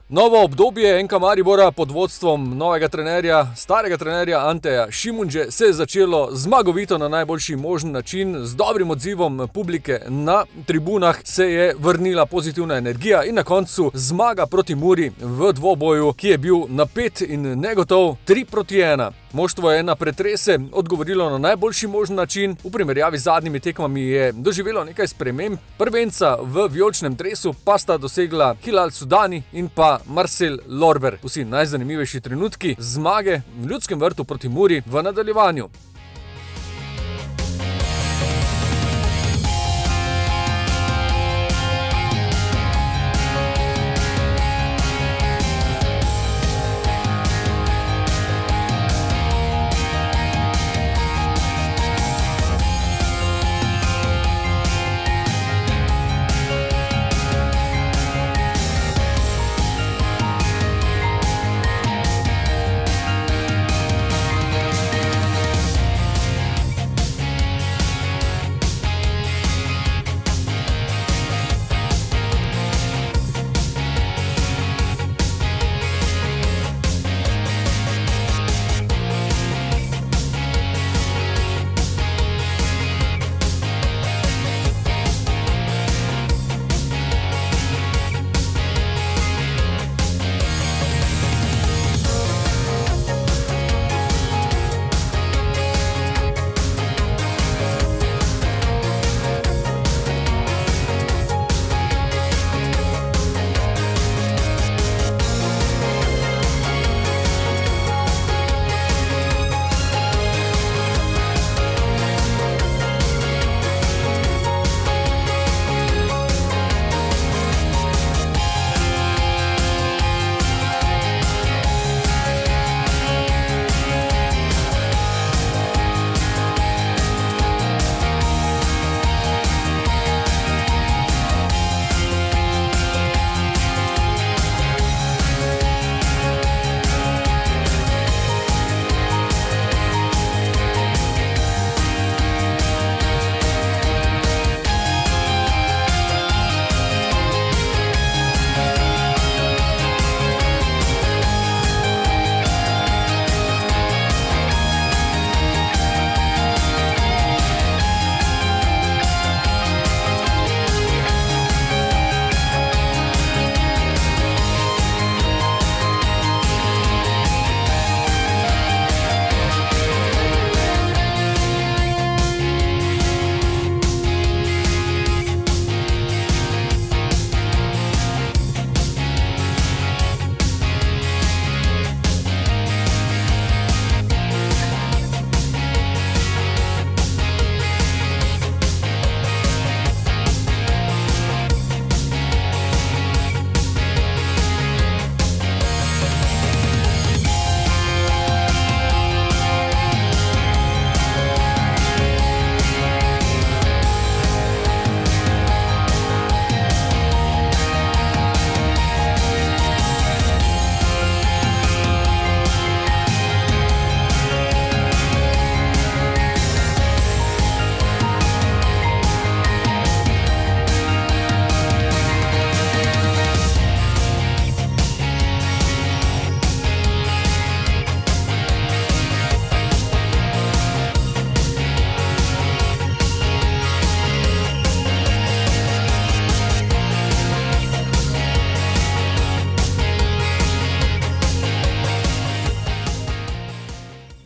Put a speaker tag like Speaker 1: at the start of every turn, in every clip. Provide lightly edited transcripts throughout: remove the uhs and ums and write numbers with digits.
Speaker 1: Novo obdobje NK Maribora pod vodstvom novega trenerja, starega trenerja Anteja Šimundže se je začelo zmagovito na najboljši možen način. Z dobrim odzivom publike na tribunah se je vrnila pozitivna energija in na koncu zmaga proti Muri v dvoboju, ki je bil napet in negotov 3-1. Moštvo je na pretrese odgovorilo na najboljši možen način. V primerjavi z zadnjimi tekmami je doživelo nekaj sprememb. Prvenca v vijoličnem dresu pa sta dosegla Hilal Sudani in pa Marcel Lorber. Vsi najzanimivejši trenutki zmage v Ljudskem vrtu proti Muri v nadaljevanju.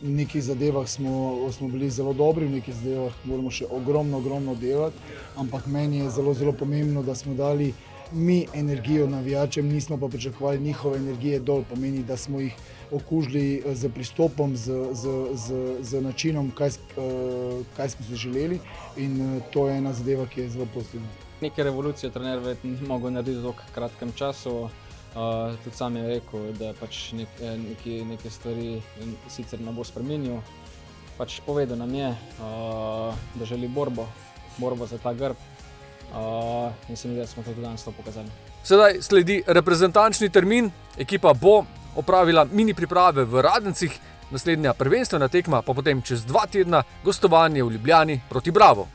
Speaker 2: V nekih zadevah smo bili zelo dobri, v nekih zadevah moramo še ogromno delati, ampak meni je zelo pomembno, da smo dali mi energijo navijačem, nismo pa pričakovali njihove energije dol. Pomeni, da smo jih okužili z pristopom, z načinom, kaj smo si želeli, in to je ena zadeva, ki je zelo pozitivna.
Speaker 3: Neke revolucije trener verjetno ni mogel narediti v tako kratkem času. Tudi sam je rekel, da pač neke stvari sicer ne bo spremenil. Pač povedal nam je, da želi borbo za ta grb, in se mi zdi, da smo tudi danes to pokazali.
Speaker 1: Sedaj sledi reprezentančni termin, ekipa bo opravila mini priprave v Radencih, naslednja prvenstvena tekma pa potem čez 2 tedna gostovanje v Ljubljani proti Bravo.